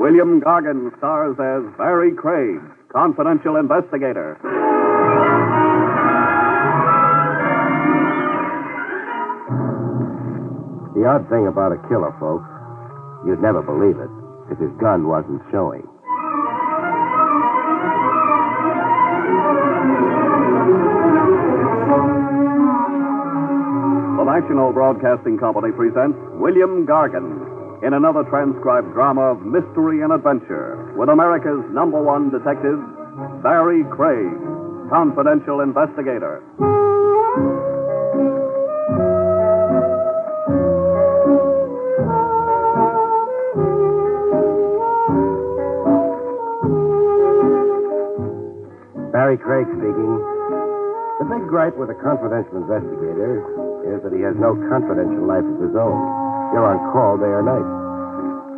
William Gargan stars as Barrie Craig, confidential investigator. The odd thing about a killer, folks, you'd never believe it if his gun wasn't showing. The National Broadcasting Company presents William Gargan in another transcribed drama of mystery and adventure with America's #1 detective, Barrie Craig, confidential investigator. Barrie Craig speaking. The big gripe with a confidential investigator is that he has no confidential life of his own. You're on call day or night.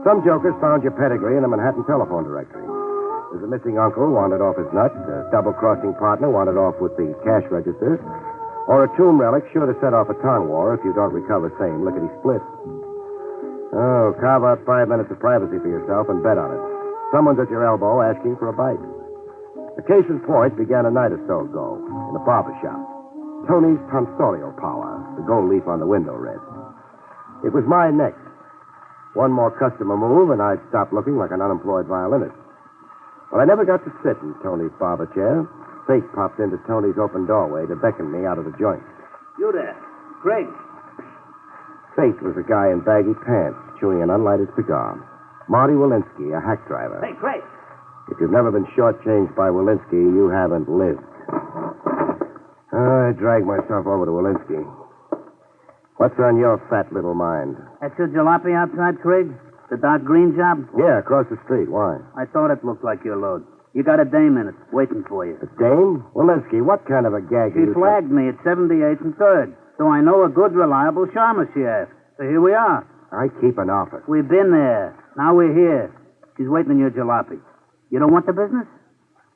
Some jokers found your pedigree in a Manhattan telephone directory. There's a missing uncle wanted off his nuts, a double-crossing partner wanted off with the cash registers, or a tomb relic sure to set off a tongue war if you don't recover same lickety-split. Oh, carve out 5 minutes of privacy for yourself and bet on it. Someone's at your elbow asking for a bite. The case in point began a night or so ago in a barber shop. Tony's tonsorial power, the gold leaf on the window read. It was my next. One more customer move, and I'd stop looking like an unemployed violinist. But I never got to sit in Tony's barber chair. Fate popped into Tony's open doorway to beckon me out of the joint. You there. Craig. Fate was a guy in baggy pants chewing an unlighted cigar. Marty Walensky, a hack driver. Hey, Craig. If you've never been shortchanged by Walensky, you haven't lived. I dragged myself over to Walensky. What's on your fat little mind? That's your jalopy outside, Craig? The dark green job? Yeah, across the street. Why? I thought it looked like your load. You got a dame in it, waiting for you. A dame? Walensky, what kind of a gag She flagged me at 78th and 3rd, so I know a good, reliable charmer she asked. So here we are. I keep an office. We've been there. Now we're here. She's waiting on your jalopy. You don't want the business?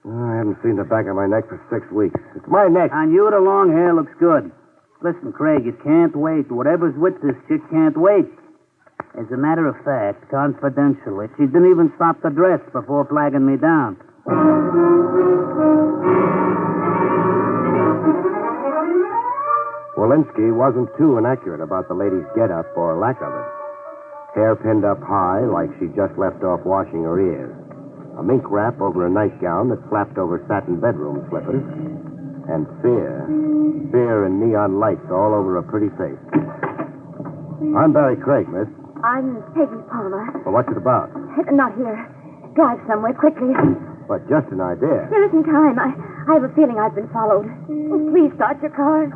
I haven't seen the back of my neck for 6 weeks. It's my neck. On you, the long hair looks good. Listen, Craig, it can't wait. Whatever's with this chick can't wait. As a matter of fact, confidentially, she didn't even stop the dress before flagging me down. Walensky wasn't too inaccurate about the lady's get-up or lack of it. Hair pinned up high like she just left off washing her ears. A mink wrap over a nightgown that flapped over satin bedroom slippers. And fear. Fear and neon lights all over a pretty face. I'm Barrie Craig, miss. I'm Peggy Palmer. Well, what's it about? Not here. Drive somewhere quickly. But just an idea. There isn't time. I have a feeling I've been followed. Oh, please start your car.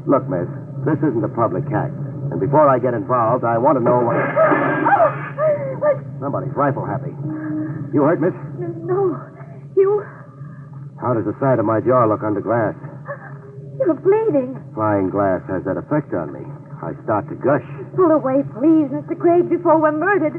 Look, miss, this isn't a public act. And before I get involved, I want to know what... What? Somebody's rifle happy. You hurt, miss? No. You... How does the side of my jaw look under glass? You're bleeding. Flying glass has that effect on me. I start to gush. Pull away, please, Mr. Craig, before we're murdered.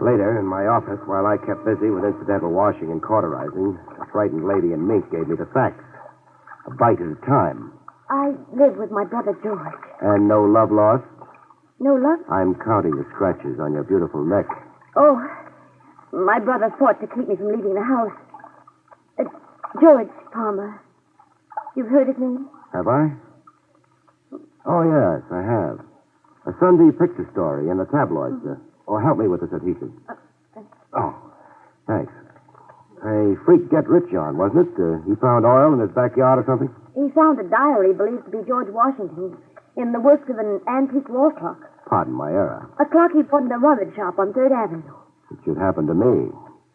Later, in my office, while I kept busy with incidental washing and cauterizing, a frightened lady in mink gave me the facts. A bite at a time. I live with my brother George. And no love lost? No luck? I'm counting the scratches on your beautiful neck. Oh, my brother fought to keep me from leaving the house. George Palmer. You've heard his name? Have I? Oh, yes, I have. A Sunday picture story in the tabloids. Oh, help me with this adhesive. Oh, thanks. A freak get-rich-on, wasn't it? He found oil in his backyard or something? He found a diary believed to be George Washington's in the works of an antique wall clock. Pardon my error. A clock he bought in a rummage shop on 3rd Avenue. It should happen to me.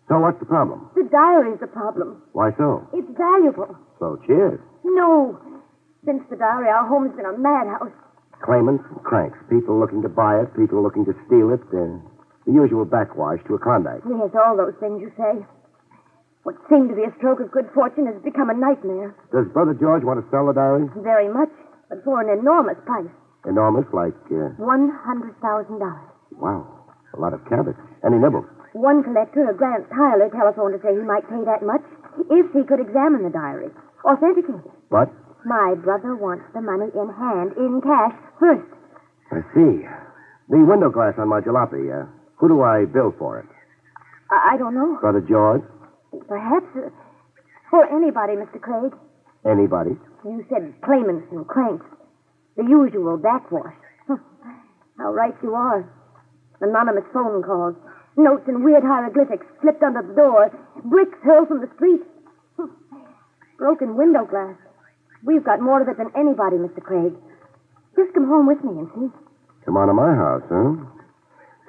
So what's the problem? The diary's the problem. Why so? It's valuable. So cheers. No. Since the diary, our home's been a madhouse. Claimants and cranks. People looking to buy it, people looking to steal it. The usual backwash to a Klondike. Yes, all those things you say. What seemed to be a stroke of good fortune has become a nightmare. Does Brother George want to sell the diary? Very much, but for an enormous price. Enormous, like... $100,000. Wow, a lot of cabbage. Any nibbles? One collector, a Grant Tyler, telephoned to say he might pay that much if he could examine the diary, authenticate it. But? My brother wants the money in hand, in cash, first. I see. The window glass on my jalopy, who do I bill for it? I don't know. Brother George? Perhaps for anybody, Mr. Craig. Anybody? You said claimants and cranks. The usual backwash. How right you are. Anonymous phone calls. Notes in weird hieroglyphics slipped under the door. Bricks hurled from the street. Broken window glass. We've got more of it than anybody, Mr. Craig. Just come home with me and see. Come on to my house, huh?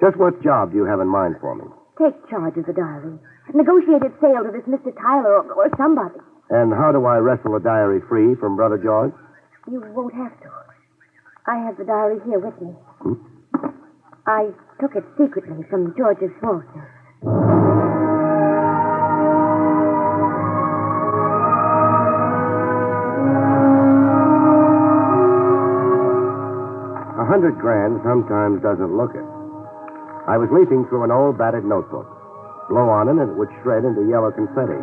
Just what job do you have in mind for me? Take charge of the diary. Negotiated sale to this Mr. Tyler or somebody. And how do I wrestle the diary free from Brother George? You won't have to. I have the diary here with me. I took it secretly from George's vault. $100,000 sometimes doesn't look it. I was leafing through an old battered notebook. Blow on it and it would shred into yellow confetti.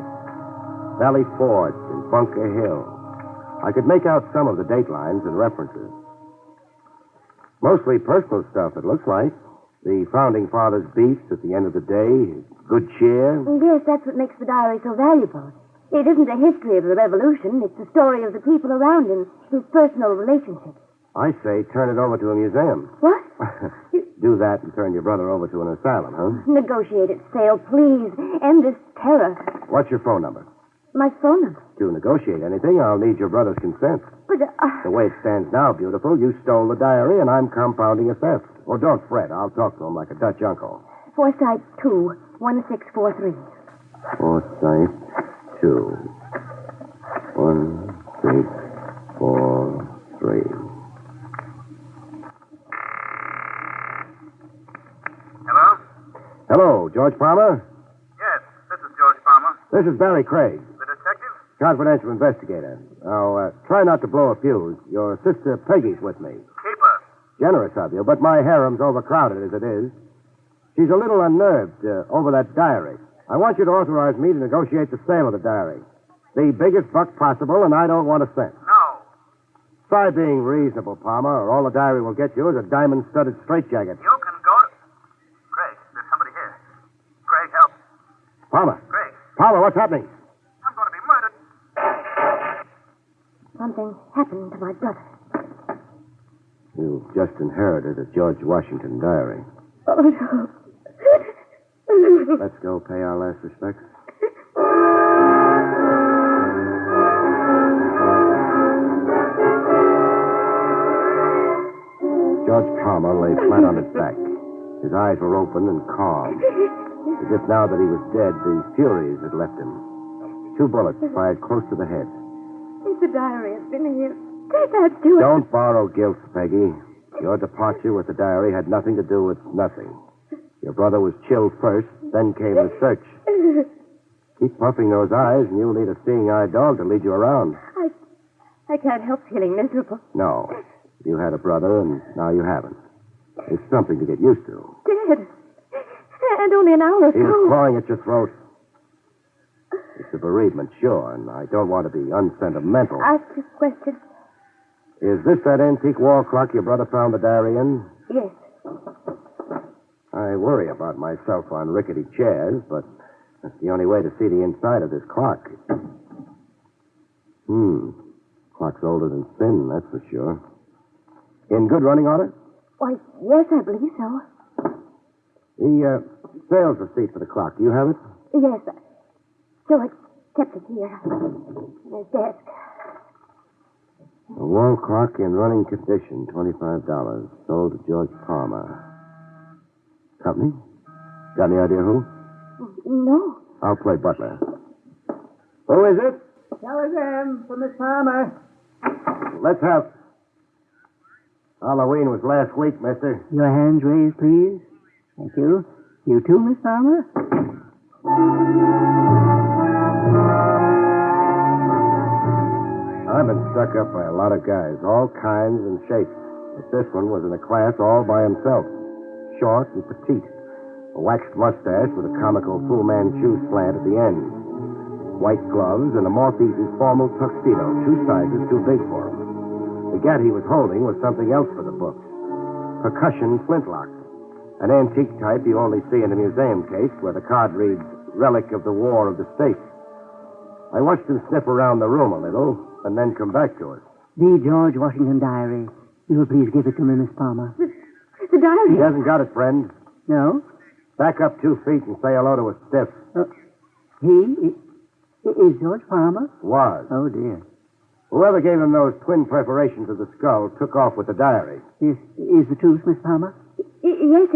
Valley Forge and Bunker Hill. I could make out some of the date lines and references. Mostly personal stuff, it looks like. The Founding Fathers' beefs at the end of the day, good cheer. Yes, that's what makes the diary so valuable. It isn't a history of the revolution. It's the story of the people around him, his personal relationships. I say turn it over to a museum. What? Do that and turn your brother over to an asylum, huh? Negotiated sale, please. End this terror. What's your phone number? My phone number. To negotiate anything, I'll need your brother's consent. But, The way it stands now, beautiful, you stole the diary and I'm compounding a theft. Oh, don't fret. I'll talk to him like a Dutch uncle. Forsyth 2, 1643. Forsyth 2, 1643. Hello? Hello, George Palmer? Yes, this is George Palmer. This is Barrie Craig, The detective? confidential investigator. Now, try not to blow a fuse. Your sister Peggy's with me. Keeper. Generous of you, but my harem's overcrowded as it is. She's a little unnerved over that diary. I want you to authorize me to negotiate the sale of the diary. The biggest buck possible, and I don't want a cent. No. Try being reasonable, Palmer, or all the diary will get you is a diamond-studded straitjacket. You can go to... Craig, there's somebody here. Craig, help. Palmer! Craig, Palmer, what's happening? I'm going to be murdered. Something happened to my brother. You've just inherited a George Washington diary. Oh, no. Let's go pay our last respects. George Palmer lay flat on his back. His eyes were open and calm. As if now that he was dead, the furies had left him. 2 bullets fired close to the head. The diary has been here. That's too... Don't borrow guilt, Peggy. Your departure with the diary had nothing to do with nothing. Your brother was killed first, then came the search. Keep puffing those eyes, and you'll need a seeing-eye dog to lead you around. I can't help feeling miserable. No. You had a brother, and now you haven't. It's something to get used to. Dead. And only an hour He was ago. clawing at your throat. It's a bereavement, sure, and I don't want to be unsentimental. Ask a question. Is this that antique wall clock your brother found the diary in? Yes. I worry about myself on rickety chairs, but that's the only way to see the inside of this clock. Clock's older than sin, that's for sure. In good running order? Why, yes, I believe so. The sales receipt for the clock, do you have it? Yes. George kept it here. In his desk. A wall clock in running condition, $25. Sold to George Palmer. Company? Got any idea who? No. I'll play butler. Who is it? Telegram for Miss Palmer. Let's have... Halloween was last week, mister. Your hands raised, please. Thank you. You too, Miss Palmer? I've been stuck up by a lot of guys, all kinds and shapes. But this one was in a class all by himself. Short and petite. A waxed mustache with a comical Fu Manchu slant at the end. White gloves and a moth-eaten formal tuxedo, 2 sizes too big for him. The gat he was holding was something else for the books. Percussion flintlock. An antique type you only see in a museum case where the card reads, Relic of the War of the States. I watched him sniff around the room a little and then come back to us. The George Washington diary. You will please give it to me, Miss Palmer. The diary. He hasn't got it, friend. No? Back up 2 feet and say hello to a stiff. Is George Palmer? Was. Oh, dear. Whoever gave him those twin perforations of the skull took off with the diary. Is the truth, Miss Palmer? Yes,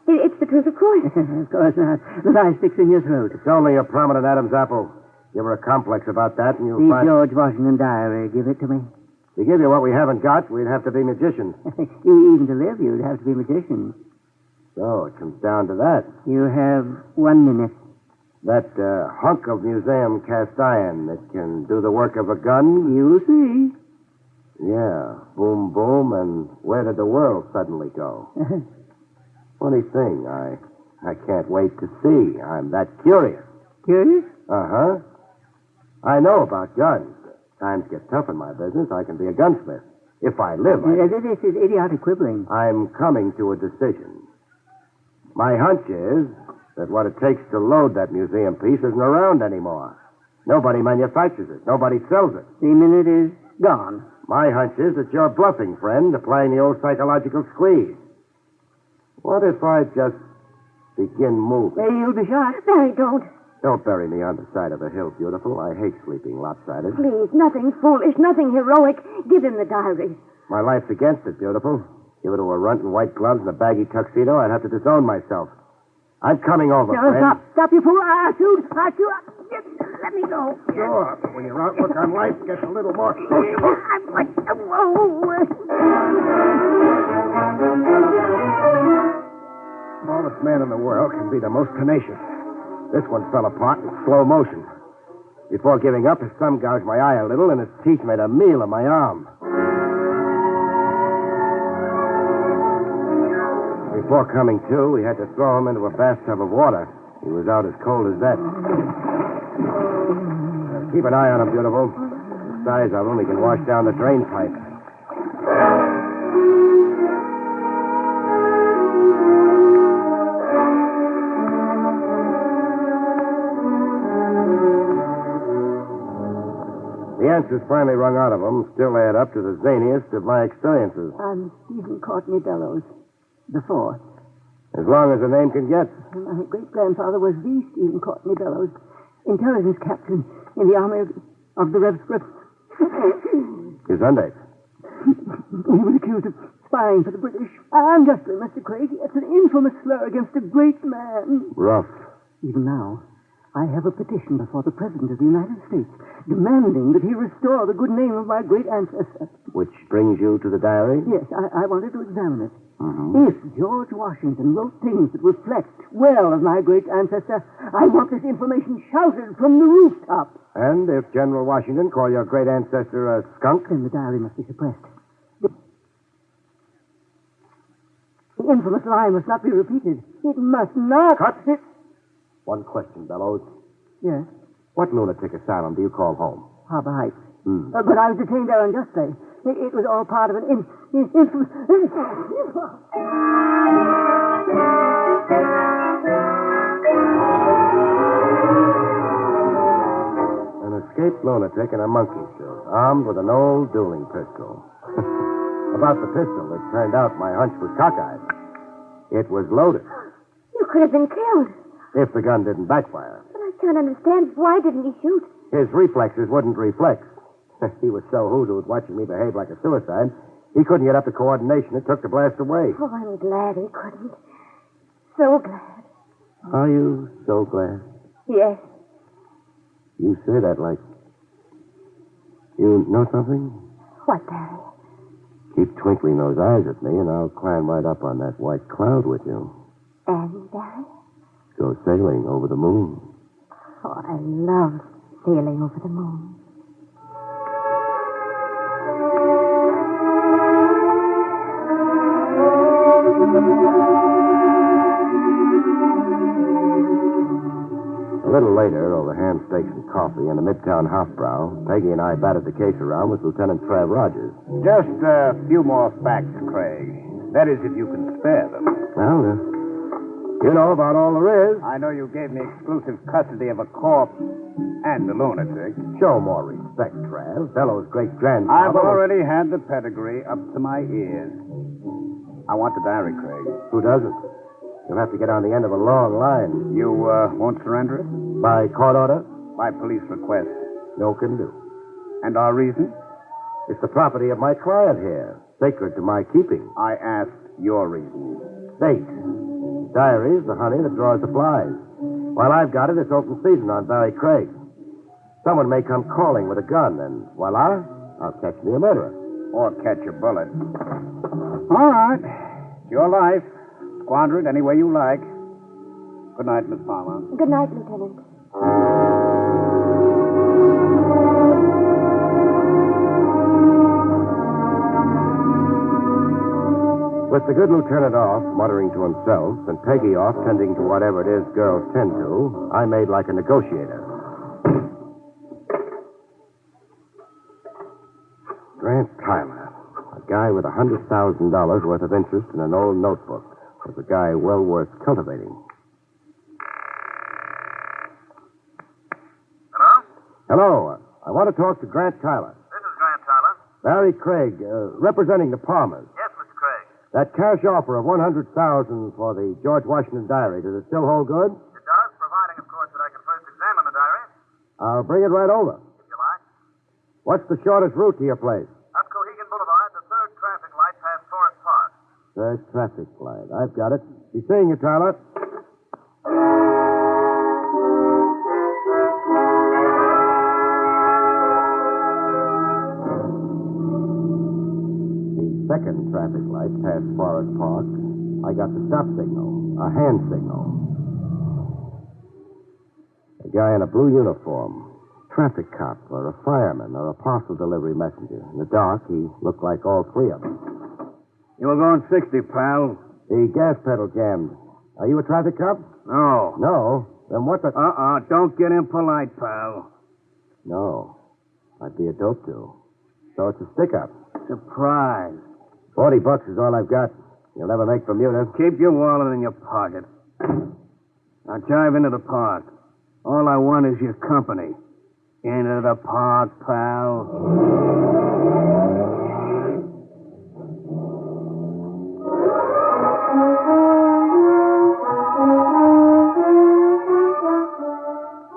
it's the truth, of course. Of course not. The lie sticks in your throat. It's only a prominent Adam's apple. Give her a complex about that and you'll The find... George Washington diary. Give it to me. To give you what we haven't got, we'd have to be magicians. Even to live, you'd have to be magicians. So it comes down to that. You have 1 minute. That hunk of museum cast iron that can do the work of a gun? You'll see. Yeah. Boom, boom, and where did the world suddenly go? Funny thing, I can't wait to see. I'm that curious. Curious? Uh-huh. I know about guns. Times get tough in my business. I can be a gunsmith. If I live, This is idiotic quibbling. I'm coming to a decision. My hunch is that what it takes to load that museum piece isn't around anymore. Nobody manufactures it. Nobody sells it. The minute is gone. My hunch is that you're bluffing, friend, applying the old psychological squeeze. What if I just begin moving? You'll be shot. Barry, don't. Don't bury me on the side of a hill, beautiful. I hate sleeping lopsided. Please, nothing foolish, nothing heroic. Give him the diary. My life's against it, beautiful. Give it to a runt in white gloves and a baggy tuxedo, I'd have to disown myself. I'm coming over, No, friend. stop, you fool. I'll shoot. Let me go. Sure, but when your outlook on life gets a little more social. I'm like, whoa. Smallest man in the world can be the most tenacious. This one fell apart in slow motion. Before giving up, his thumb gouged my eye a little, and his teeth made a meal of my arm. Before coming to, we had to throw him into a bathtub of water. He was out as cold as that. Keep an eye on him, beautiful. The size of him, he can wash down the drain pipe. The answers finally wrung out of him still add up to the zaniest of my experiences. I'm Stephen Courtney Bellows, the fourth. As long as the name can get. My great-grandfather was the Stephen Courtney Bellows, intelligence captain in the army of the Rev. His Sunday. He was accused of spying for the British. Unjustly, Mr. Craig. It's an infamous slur against a great man. Rough. Even now, I have a petition before the President of the United States demanding that he restore the good name of my great ancestor. Which brings you to the diary? Yes, I wanted to examine it. Mm-hmm. If George Washington wrote things that reflect well of my great ancestor, I want this information shouted from the rooftop. And if General Washington called your great ancestor a skunk? Then the diary must be suppressed. The infamous lie must not be repeated. It must not. Cut. One question, Bellows. Yes, What lunatic asylum do you call home? Harbor Heights. Hmm. But I was detained there unjustly. It was all part of an infamous... An escaped lunatic in a monkey suit, armed with an old dueling pistol. About the pistol, it turned out my hunch was cockeyed. It was loaded. You could have been killed. If the gun didn't backfire. But I can't understand. Why didn't he shoot? His reflexes wouldn't reflex. He was so hoodooed watching me behave like a suicide, he couldn't get up the coordination it took to blast away. Oh, I'm glad he couldn't. So glad. Are you so glad? Yes. You say that like... You know something? What, Barry? Keep twinkling those eyes at me, and I'll climb right up on that white cloud with you. And, Barry? Go sailing over the moon. Oh, I love sailing over the moon. A little later, over ham steaks and coffee in the Midtown Hofbrau, Peggy and I batted the case around with Lieutenant Trav Rogers. Just a few more facts, Craig. That is, if you can spare them. Well, you know about all there is. I know you gave me exclusive custody of a corpse and a lunatic. Show more respect, Trav. Fellow's great-grandfather... I've already had the pedigree up to my ears. I want the diary, Craig. Who doesn't? You'll have to get on the end of a long line. You won't surrender it? By court order? By police request. No can do. And our reason? It's the property of my client here, sacred to my keeping. I asked your reason. State. Diary's the honey that draws the flies. While I've got it, it's open season on Barrie Craig. Someone may come calling with a gun, and voila, I'll catch me a murderer. Or catch a bullet. All right. It's your life. Squander it any way you like. Good night, Miss Palmer. Good night, Lieutenant. With the good lieutenant off, muttering to himself, and Peggy off, tending to whatever it is girls tend to, I made like a negotiator. Grant Tyler, a guy with $100,000 worth of interest in an old notebook, was a guy well worth cultivating. Hello? Hello, I want to talk to Grant Tyler. This is Grant Tyler. Barrie Craig, representing the Palmers. Yes, Mr. Craig. That cash offer of $100,000 for the George Washington diary, does it still hold good? It does, providing, of course, that I can first examine the diary, I'll bring it right over. if you like. What's the shortest route to your place? Up Cohegan Boulevard, the third traffic light past Forest Park. Third traffic light. I've got it. Be seeing you, Tyler. The second traffic light past Forest Park, I got the stop signal, a hand signal. A guy in a blue uniform. Traffic cop or a fireman or a parcel delivery messenger. In the dark, he looked like all three of them. You were going 60, pal. The gas pedal jammed. Are you a traffic cop? No. No. Then what the... Don't get impolite, pal. No. I'd be a dope too. So it's a stick-up. Surprise. $40 is all I've got. You'll never make Bermuda. Keep your wallet in your pocket. Now drive into the park. All I want is your company. Into the park, pal.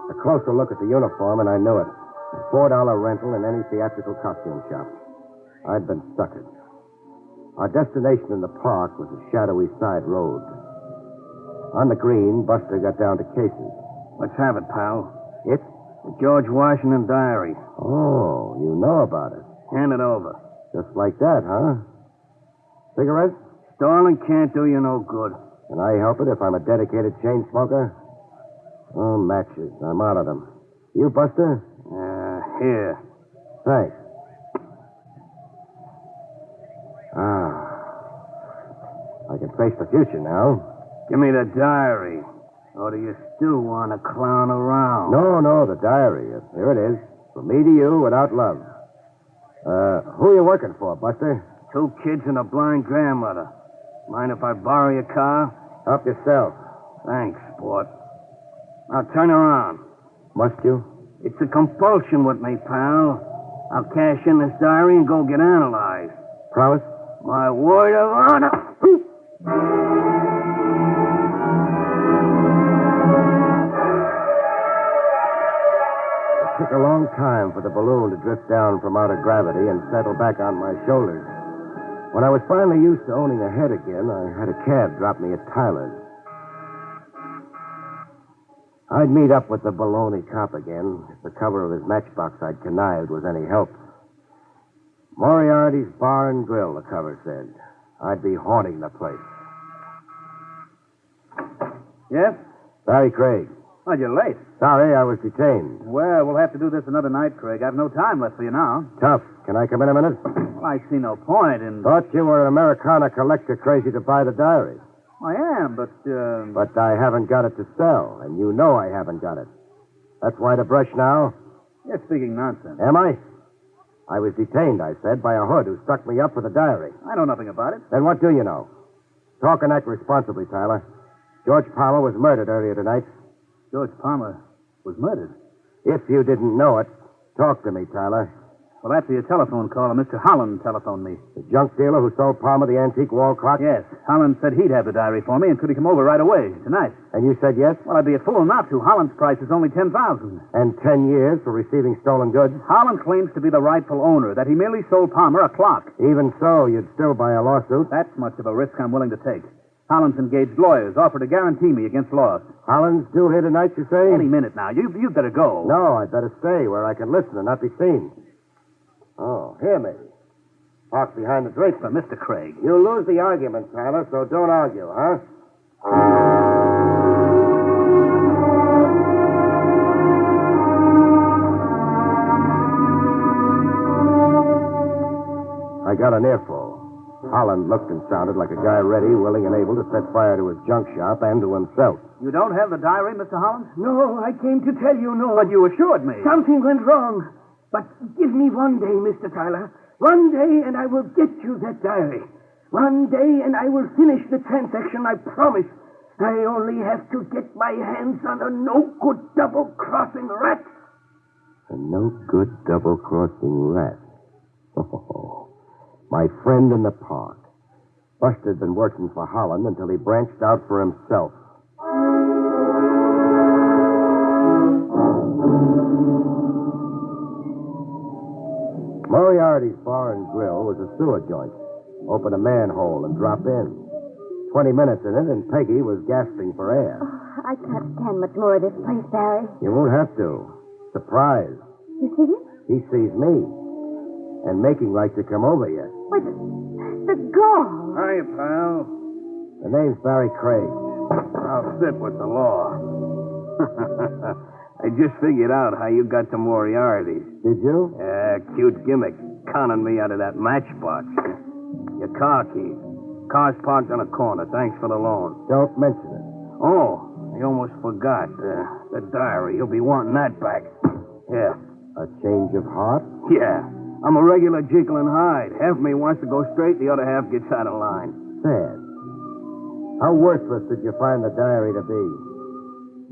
A closer look at the uniform, and I knew it. A $4 rental in any theatrical costume shop. I'd been suckered. Our destination in the park was a shadowy side road. On the green, Buster got down to cases. Let's have it, pal. It? The George Washington diary. Oh, you know about it. Hand it over. Just like that, huh? Cigarette? Stalling can't do you no good. Can I help it if I'm a dedicated chain smoker? Oh, matches. I'm out of them. You, Buster? Here. Thanks. I can face the future now. Give me the diary. Or do you still want to clown around? No, the diary. Here it is. From me to you without love. Who are you working for, Buster? 2 kids and a blind grandmother. Mind if I borrow your car? Help yourself. Thanks, sport. Now turn around. Must you? It's a compulsion with me, pal. I'll cash in this diary and go get analyzed. Promise? My word of honor. It took a long time for the balloon to drift down from out of gravity and settle back on my shoulders. When I was finally used to owning a head again, I had a cab drop me at Tyler's. I'd meet up with the baloney cop again if the cover of his matchbox I'd connived was any help. Moriarty's Bar and Grill, the cover said. I'd be haunting the place. Yes? Barrie Craig. Oh, you're late. Sorry, I was detained. Well, we'll have to do this another night, Craig. I've no time left for you now. Tough. Can I come in a minute? Well, I see no point in... Thought you were an Americana collector crazy to buy the diary. I am, but... But I haven't got it to sell, and you know I haven't got it. That's why the brush now? You're speaking nonsense. Am I? I was detained, I said, by a hood who stuck me up with a diary. I know nothing about it. Then what do you know? Talk and act responsibly, Tyler. George Palmer was murdered earlier tonight. George Palmer was murdered. If you didn't know it, talk to me, Tyler. Well, after your telephone call, Mr. Holland telephoned me. The junk dealer who sold Palmer the antique wall clock? Yes. Holland said he'd have the diary for me, and could he come over right away, tonight? And you said yes? Well, I'd be a fool not to. Holland's price is only $10,000. And 10 years for receiving stolen goods? Holland claims to be the rightful owner, that he merely sold Palmer a clock. Even so, you'd still buy a lawsuit? That's much of a risk I'm willing to take. Holland's engaged lawyers, offered to guarantee me against loss. Holland's due here tonight, you say? Any minute now. You'd better go. No, I'd better stay where I can listen and not be seen. Oh, here, maybe. Park behind the drape. But, Mr. Craig. You'll lose the argument, Tyler, so don't argue, huh? I got an earful. Holland looked and sounded like a guy ready, willing, and able to set fire to his junk shop and to himself. You don't have the diary, Mr. Holland? No, I came to tell you no. But you assured me. Something went wrong. But give me one day, Mr. Tyler. One day, and I will get you that diary. One day, and I will finish the transaction, I promise. I only have to get my hands on a no-good double-crossing rat. A no-good double-crossing rat. Oh, my friend in the park. Buster'd been working for Holland until he branched out for himself. Moriarty's Bar and Grill was a sewer joint. Open a manhole and drop in. 20 minutes in it, and Peggy was gasping for air. Oh, I can't stand much more of this place, Barry. You won't have to. Surprise. You see him? He sees me. And making like to come over yet. Why, the gall. Hiya, pal. The name's Barrie Craig. I'll sit with the law. I just figured out how you got to Moriarty's. Did you? Cute gimmick. Conning me out of that matchbox. Your car keys. Car's parked on a corner. Thanks for the loan. Don't mention it. Oh, I almost forgot. The diary. You'll be wanting that back. Yeah. A change of heart? Yeah. I'm a regular Jekyll and Hyde. Half of me wants to go straight, the other half gets out of line. Sad. How worthless did you find the diary to be?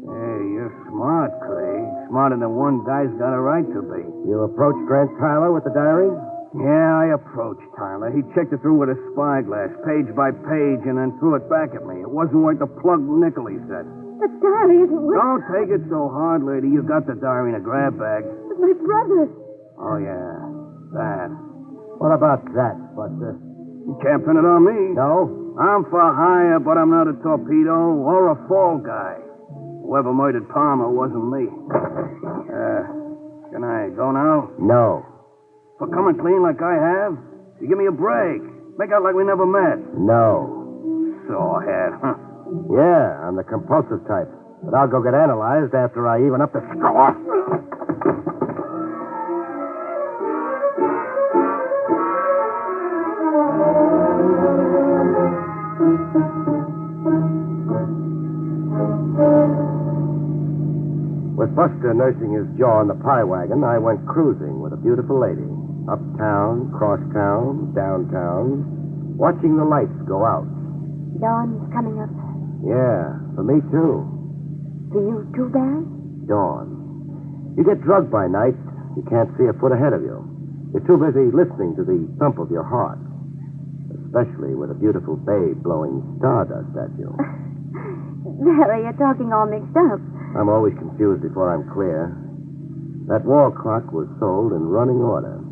Hey, you're smart, Craig. Smarter than one guy's got a right to be. You approached Grant Tyler with the diary? Yeah, I approached Tyler. He checked it through with a spyglass, page by page, and then threw it back at me. It wasn't worth the plug nickel, he said. The diary isn't with... Don't take it so hard, lady. You got the diary in a grab bag. It's my brother. Oh, yeah. That. What about that, Buster? You can't pin it on me. No? I'm for hire, but I'm not a torpedo or a fall guy. Whoever murdered Palmer wasn't me. Can I go now? No. For coming clean like I have? You give me a break. Make out like we never met. No. Sawhead, huh? Yeah, I'm the compulsive type. But I'll go get analyzed after I even up the score. With Buster nursing his jaw in the pie wagon, I went cruising with a beautiful lady. Uptown, crosstown, downtown, watching the lights go out. Dawn's coming up. Yeah, for me too. For you too, Barry? Dawn. You get drugged by night, you can't see a foot ahead of you. You're too busy listening to the thump of your heart. Especially with a beautiful babe blowing stardust at you. Barry, you're talking all mixed up. I'm always confused before I'm clear. That wall clock was sold in running order.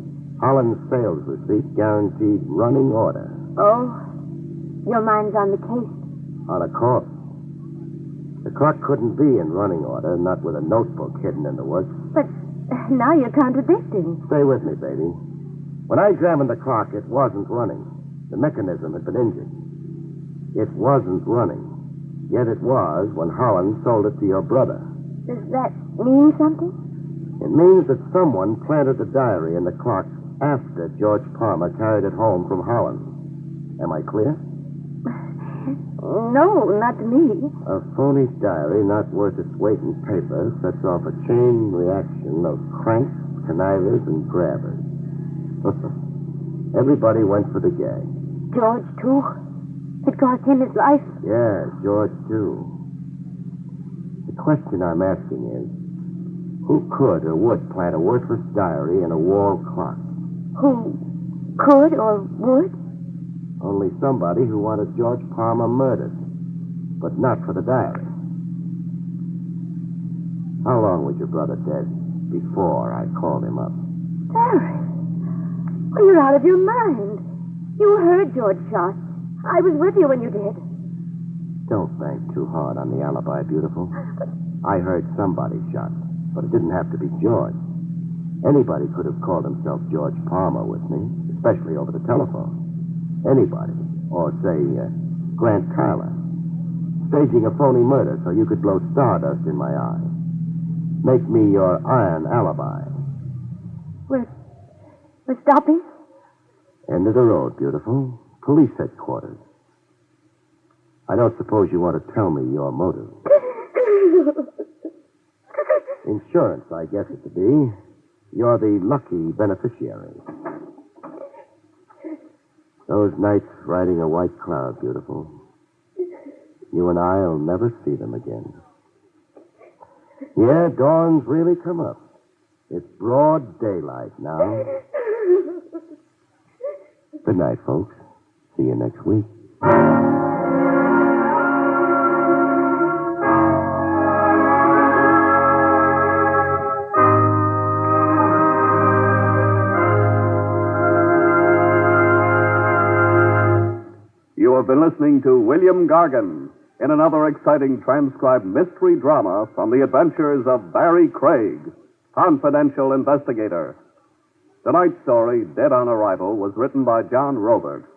Holland's sales receipt guaranteed running order. Oh, your mind's on the case. On a course. The clock couldn't be in running order, not with a notebook hidden in the works. But now you're contradicting. Stay with me, baby. When I examined the clock, it wasn't running. The mechanism had been injured. It wasn't running. Yet it was when Holland sold it to your brother. Does that mean something? It means that someone planted the diary in the clock after George Palmer carried it home from Holland. Am I clear? No, not to me. A phony diary not worth its weight in paper sets off a chain reaction of cranks, connivers, and grabbers. Everybody went for the gag. George, too? It cost him his life? Yeah, George, too. The question I'm asking is, who could or would plant a worthless diary in a wall clock? Who could or would? Only somebody who wanted George Palmer murdered, but not for the diary. How long was your brother dead before I called him up? Barrie, well, you're out of your mind. You heard George shot. I was with you when you did. Don't bank too hard on the alibi, beautiful. I heard somebody shot, but it didn't have to be George. Anybody could have called himself George Palmer with me, especially over the telephone. Anybody. Or, say, Grant Tyler. Staging a phony murder so you could blow stardust in my eye. Make me your iron alibi. We're stopping? End of the road, beautiful. Police headquarters. I don't suppose you want to tell me your motive. Insurance, I guess it to be. You're the lucky beneficiary. Those nights riding a white cloud, beautiful. You and I'll never see them again. Yeah, dawn's really come up. It's broad daylight now. Good night, folks. See you next week. You have been listening to William Gargan in another exciting transcribed mystery drama from the adventures of Barrie Craig, confidential investigator. Tonight's story, Dead on Arrival, was written by John Robert.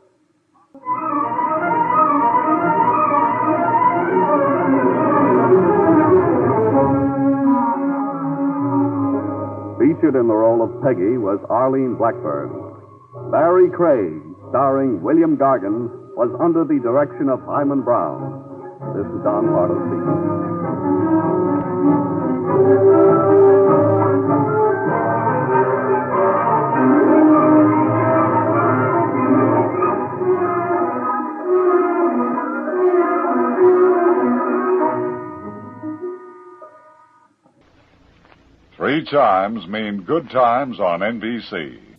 Featured in the role of Peggy was Arlene Blackburn. Barrie Craig, starring William Gargan, was under the direction of Hyman Brown. This is Don Pardo speaking. Three chimes mean good times on NBC.